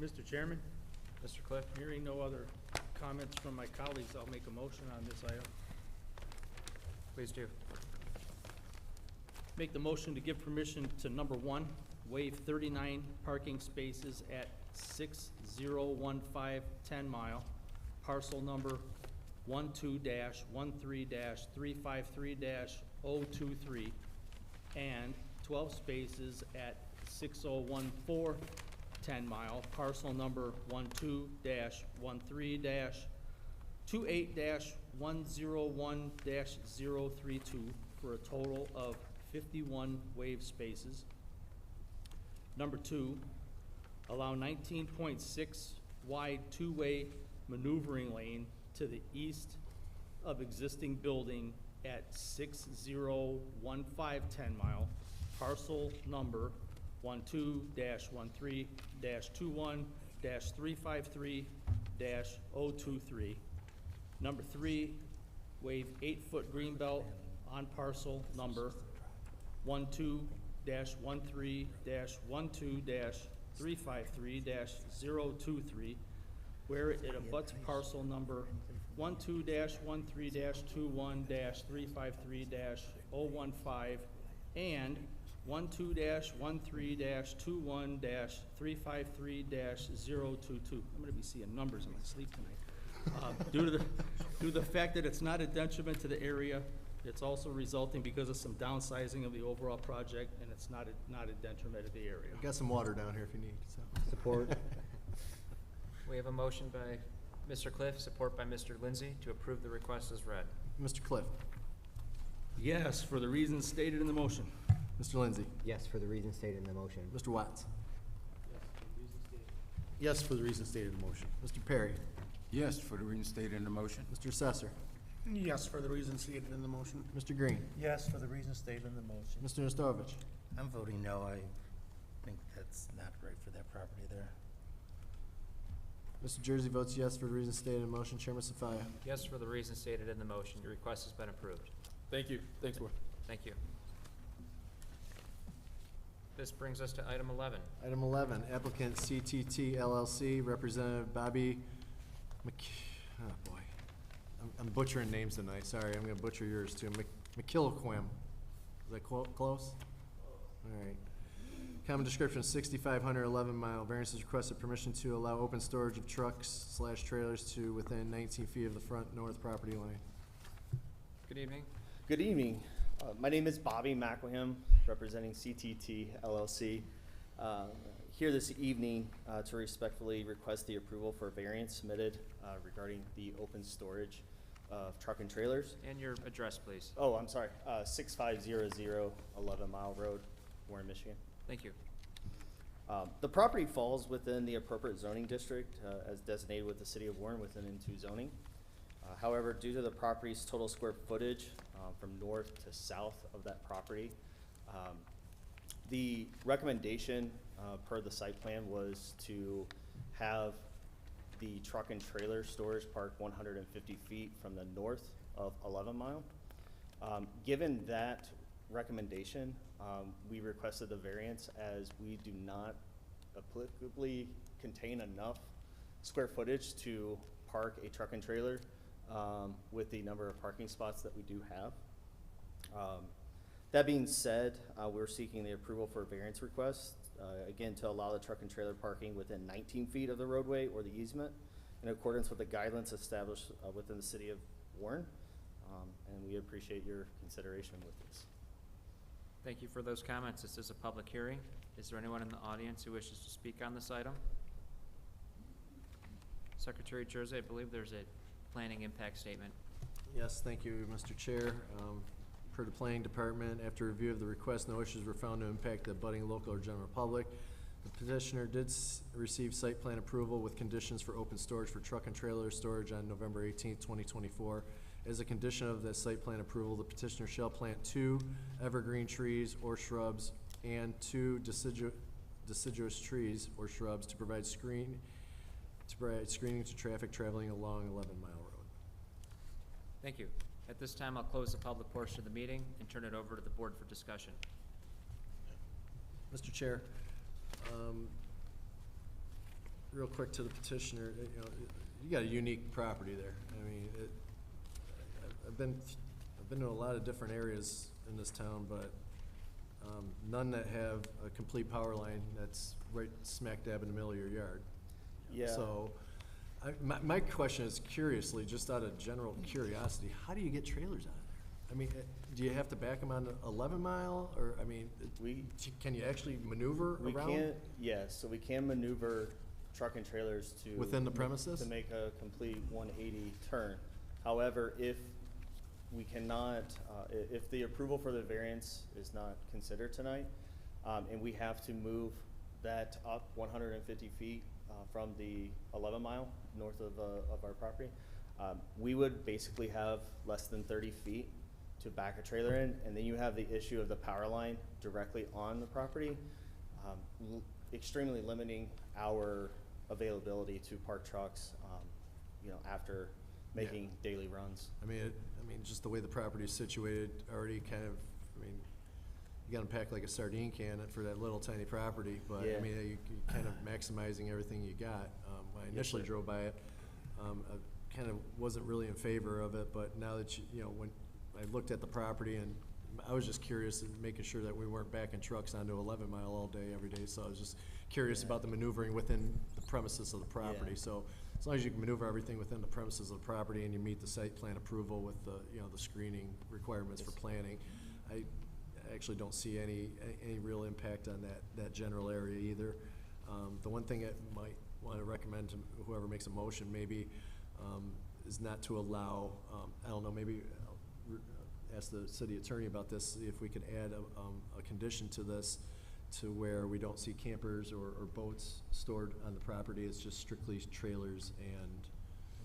Mr. Chairman, Mr. Cliff? hearing no other comments from my colleagues, I'll make a motion on this item. Please do. Make the motion to give permission to number one, waive 39 parking spaces at 6015 10 Mile, parcel number 12-13-353-023, and 12 spaces at 6014 10 Mile, parcel number 12-13-28-101-032, for a total of 51 waive spaces. Number two, allow 19.6 wide two-way maneuvering lane to the east of existing building at 6015 10 Mile, parcel number 12-21-21-353-023. Number three, waive 8-foot green belt on parcel number 12-13-12-353-023, where it abuts parcel number 12-13-21-353-015 and 12-13-21-353-022. I'm gonna be seeing numbers in my sleep tonight. Due to the fact that it's not a detriment to the area, it's also resulting because of some downsizing of the overall project, and it's not a detriment to the area. We've got some water down here if you need, so. Support. We have a motion by Mr. Cliff, support by Mr. Lindsay, to approve the request as read. Mr. Cliff, Yes, for the reasons stated in the motion. Mr. Lindsay, Yes, for the reasons stated in the motion. Mr. Watts, Yes, for the reasons stated in the motion. Mr. Perry, Yes, for the reasons stated in the motion. Mr. Sesser, Yes, for the reasons stated in the motion. Mr. Green, Yes, for the reasons stated in the motion. Mr. Nestovich. I'm voting no. I think that's not right for that property there. Mr. Jersey votes yes for the reasons stated in the motion. Chairman Safaya. Yes, for the reasons stated in the motion. Your request has been approved. Thank you. Thanks, board. Thank you. This brings us to item 11. Item 11, applicant CTT LLC, Representative Bobby oh boy. I'm butchering names tonight, sorry, I'm gonna butcher yours too. McKilquim. Is that close? All right. Common description, 6,500 11 mile. Variance is requested permission to allow open storage of trucks / trailers to within 19 feet of the front north property line. Good evening. Good evening. My name is Bobby McWilliam, representing CTT LLC. Here this evening to respectfully request the approval for a variance submitted regarding the open storage of truck and trailers. And your address, please. Oh, I'm sorry, 6500 11 Mile Road, Warren, Michigan. Thank you. The property falls within the appropriate zoning district as designated with the city of Warren within N2 zoning. However, due to the property's total square footage from north to south of that property, the recommendation per the site plan was to have the truck and trailer storage parked 150 feet from the north of 11 Mile. Given that recommendation, we requested the variance as we do not applicably contain enough square footage to park a truck and trailer with the number of parking spots that we do have. That being said, we're seeking the approval for a variance request, again, to allow the truck and trailer parking within 19 feet of the roadway or the easement in accordance with the guidelines established within the city of Warren. And we appreciate your consideration with this. Thank you for those comments. This is a public hearing. Is there anyone in the audience who wishes to speak on this item? Secretary Jersey, I believe there's a planning impact statement. Yes, thank you, Mr. Chair. Per the planning department, after review of the request, no issues were found to impact the budding local or general public. The petitioner did receive site plan approval with conditions for open storage for truck and trailer storage on November 18th, 2024. As a condition of the site plan approval, the petitioner shall plant 2 evergreen trees or shrubs and 2 deciduous trees or shrubs to provide screening to traffic traveling along 11 Mile Road. Thank you. At this time, I'll close the public portion of the meeting and turn it over to the board for discussion. Mr. Chair, real quick to the petitioner, you got a unique property there. I mean, I've been to a lot of different areas in this town, but none that have a complete power line that's right smack dab in the middle of your yard. Yeah. So, my question is, curiously, just out of general curiosity, how do you get trailers out of there? I mean, do you have to back them on 11 Mile, or, I mean, can you actually maneuver around? So we can maneuver truck and trailers to within the premises to make a complete 180 turn. However, if we cannot, if the approval for the variance is not considered tonight, and we have to move that up 150 feet from the 11 Mile north of our property, we would basically have less than 30 feet to back a trailer in, and then you have the issue of the power line directly on the property, extremely limiting our availability to park trucks, after making daily runs. I mean, just the way the property is situated, already kind of, you gotta pack like a sardine can for that little tiny property, but, Yeah. I mean, you kind of maximizing everything you got. When I initially drove by it, I kind of wasn't really in favor of it, but now that when I looked at the property, and I was just curious and making sure that we weren't backing trucks onto 11 Mile all day, every day, so I was just curious about the maneuvering within the premises of the property. Yeah. So as long as you can maneuver everything within the premises of the property and you meet the site plan approval with the, the screening requirements for planning, I actually don't see any real impact on that general area either. The one thing I might want to recommend to whoever makes a motion maybe is not to allow, I don't know, maybe I'll ask the city attorney about this, see if we could add a condition to this to where we don't see campers or boats stored on the property. It's just strictly trailers and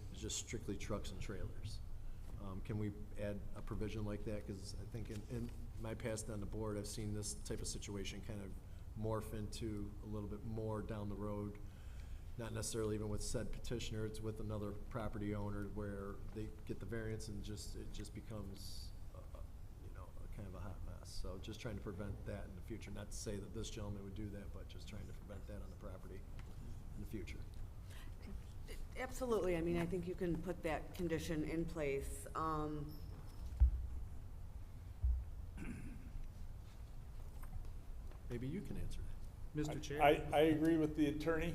it's just strictly trucks and trailers. Can we add a provision like that? Because I think in my past on the board, I've seen this type of situation kind of morph into a little bit more down the road. Not necessarily even with said petitioner, it's with another property owner where they get the variance and it just becomes, kind of a hot mess. So just trying to prevent that in the future. Not to say that this gentleman would do that, but just trying to prevent that on the property in the future. Absolutely. I mean, I think you can put that condition in place. Maybe you can answer that. Mr. Chair? I agree with the attorney.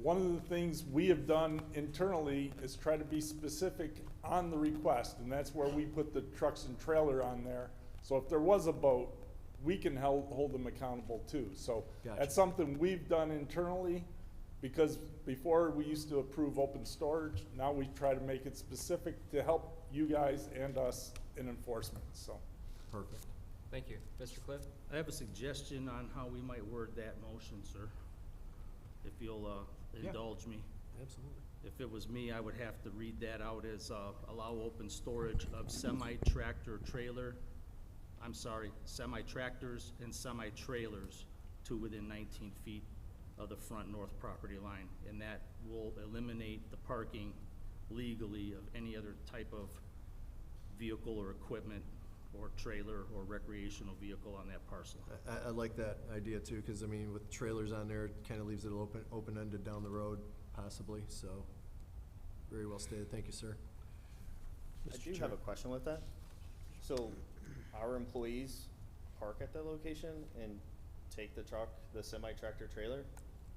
One of the things we have done internally is try to be specific on the request, and that's where we put the trucks and trailer on there. So if there was a boat, we can hold them accountable too. So Gotcha. that's something we've done internally, because before we used to approve open storage. Now we try to make it specific to help you guys and us in enforcement, so. Perfect. Thank you. Mr. Cliff? I have a suggestion on how we might word that motion, sir, if you'll indulge me. Absolutely. If it was me, I would have to read that out as allow open storage of semi-tractor trailer, semi-tractors and semi-trailers to within 19 feet of the front north property line. And that will eliminate the parking legally of any other type of vehicle or equipment or trailer or recreational vehicle on that parcel. I like that idea too, because I mean, with trailers on there, it kind of leaves it open-ended down the road, possibly, so, very well stated, thank you, sir. I Mr. do Chair. have a question with that. So our employees park at that location and take the truck, the semi-tractor trailer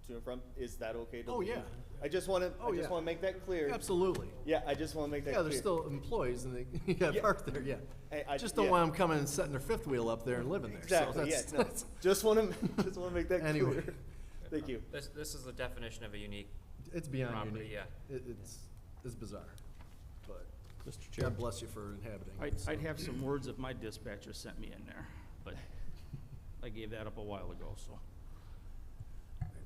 to and from? Is that okay to Oh, leave? yeah. I just wanna, Oh, I just yeah. wanna make that clear. Absolutely. Yeah, I just wanna make that Yeah, clear. they're still employees and they, you gotta Yeah. park there, yeah. I Just don't yeah. want them coming and setting their fifth wheel up there and living there, so Exactly, yeah, that's, no, that's, just wanna make that Anyway. clear. Thank you. This is the definition of a unique it's beyond property, unique. yeah. It's bizarre, but Mr. Chair, God bless you for inhabiting. it, so. I'd have some words if my dispatcher sent me in there, but I gave that up a while ago, so.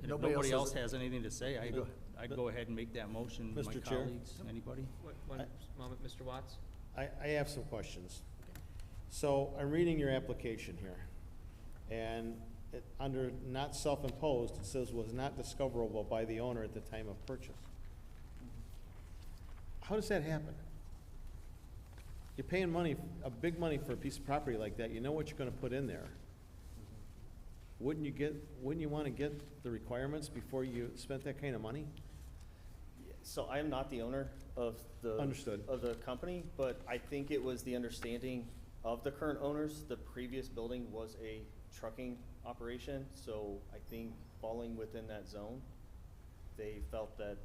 And if nobody else has anything to say, Go ahead. I'd go ahead and make that motion. My Mr. Chair? colleagues, anybody? One moment, Mr. Watts? I have some questions. So I'm reading your application here, and under not self-imposed, it says was not discoverable by the owner at the time of purchase. How does that happen? You're paying money, a big money for a piece of property like that, you know what you're gonna put in there. Wouldn't you wanna get the requirements before you spent that kind of money? So I am not the owner of the. Understood. Of the company, but I think it was the understanding of the current owners. The previous building was a trucking operation, so I think falling within that zone, they felt that,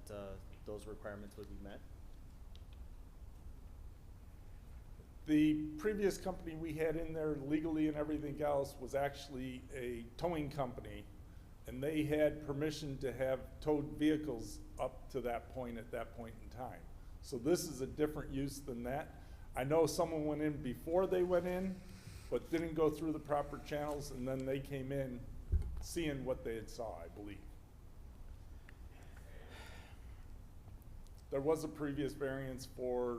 those requirements would be met. The previous company we had in there legally and everything else was actually a towing company, and they had permission to have towed vehicles up to that point at that point in time. So this is a different use than that. I know someone went in before they went in, but didn't go through the proper channels, and then they came in seeing what they had saw, I believe. There was a previous variance for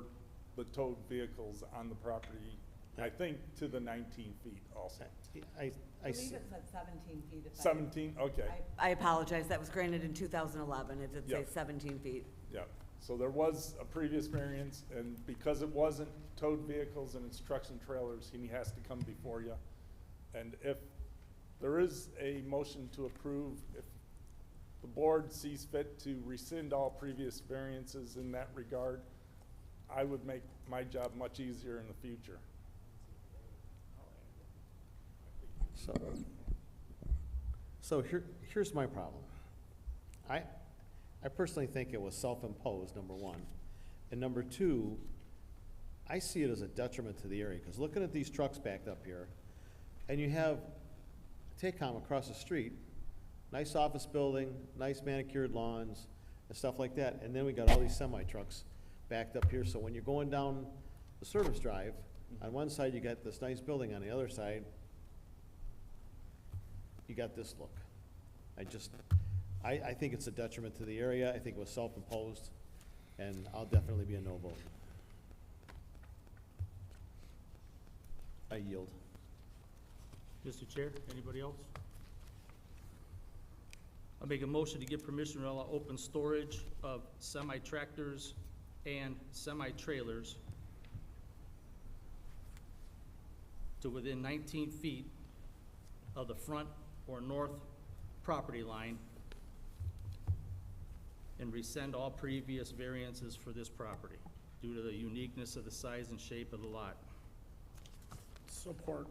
the towed vehicles on the property, I think to the 19 feet also. I believe see. it said 17 feet. if I- 17, okay, I apologize, that was granted in 2011, it did say Yep. 17 feet. yeah. So there was a previous variance, and because it wasn't towed vehicles and it's trucks and trailers, he has to come before you. And if there is a motion to approve, if the board sees fit to rescind all previous variances in that regard, I would make my job much easier in the future. So here's my problem. I personally think it was self-imposed, number one. And number two, I see it as a detriment to the area, because looking at these trucks backed up here, and you have Taycom across the street, nice office building, nice manicured lawns, and stuff like that, and then we got all these semi-trucks backed up here, so when you're going down the service drive, on one side you got this nice building, on the other side, you got this look. I think it's a detriment to the area, I think it was self-imposed, and I'll definitely be a no vote. I yield. Mr. Chair, anybody else? I'll make a motion to give permission to allow open storage of semi-tractors and semi-trailers to within 19 feet of the front or north property line and rescind all previous variances for this property due to the uniqueness of the size and shape of the lot. Support.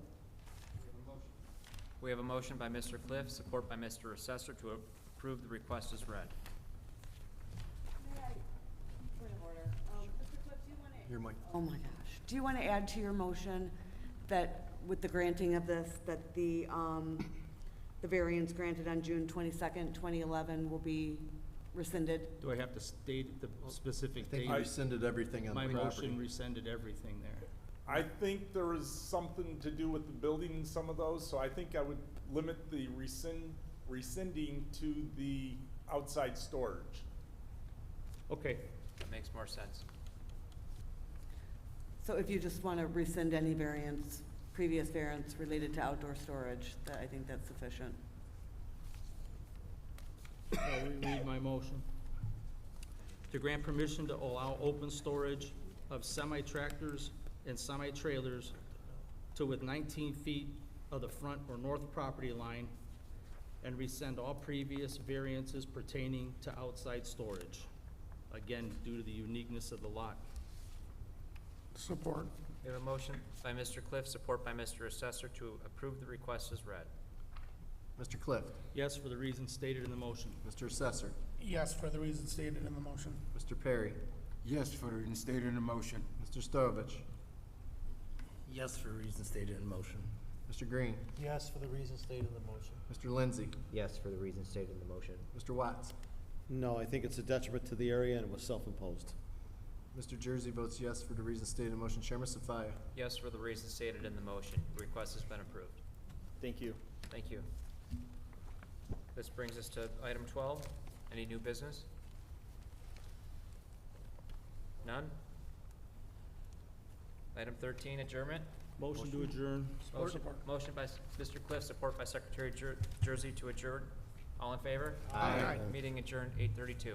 We have a motion by Mr. Cliff, support by Mr. Assessor to approve the request as read. May I, point of order, Mr. Cliff, do you want to? Your mic. Oh my gosh. Do you want to add to your motion that with the granting of this, that the variance granted on June 22nd, 2011 will be rescinded? Do I have to state the specific I think date? you rescinded everything on the My property. motion rescinded everything there. I think there is something to do with the building in some of those, so I think I would limit the rescinding to the outside storage. Okay, That makes more sense. So if you just want to rescind any variance, previous variance related to outdoor storage, I think that's sufficient. I'll reread my motion. To grant permission to allow open storage of semi-tractors and semi-trailers to within 19 feet of the front or north property line, and rescind all previous variances pertaining to outside storage. Again, due to the uniqueness of the lot. Support. We have a motion by Mr. Cliff, support by Mr. Assessor to approve the request as read. Mr. Cliff, Yes, for the reasons stated in the motion. Mr. Assessor, Yes, for the reasons stated in the motion. Mr. Perry, Yes, for the reasons stated in the motion. Mr. Stovich, Yes, for reasons stated in motion. Mr. Green, Yes, for the reasons stated in the motion. Mr. Lindsay, Yes, for the reasons stated in the motion. Mr. Watts. No, I think it's a detriment to the area and it was self-imposed. Mr. Jersey votes yes for the reasons stated in the motion. Chairman Safaya. Yes, for the reasons stated in the motion. The request has been approved. Thank you. Thank you. This brings us to item 12. Any new business? None? Item 13, adjournment. Motion to adjourn. Motion by Mr. Cliff, support by Secretary Jersey to adjourn. All in favor? Aye. Meeting adjourned 8:32.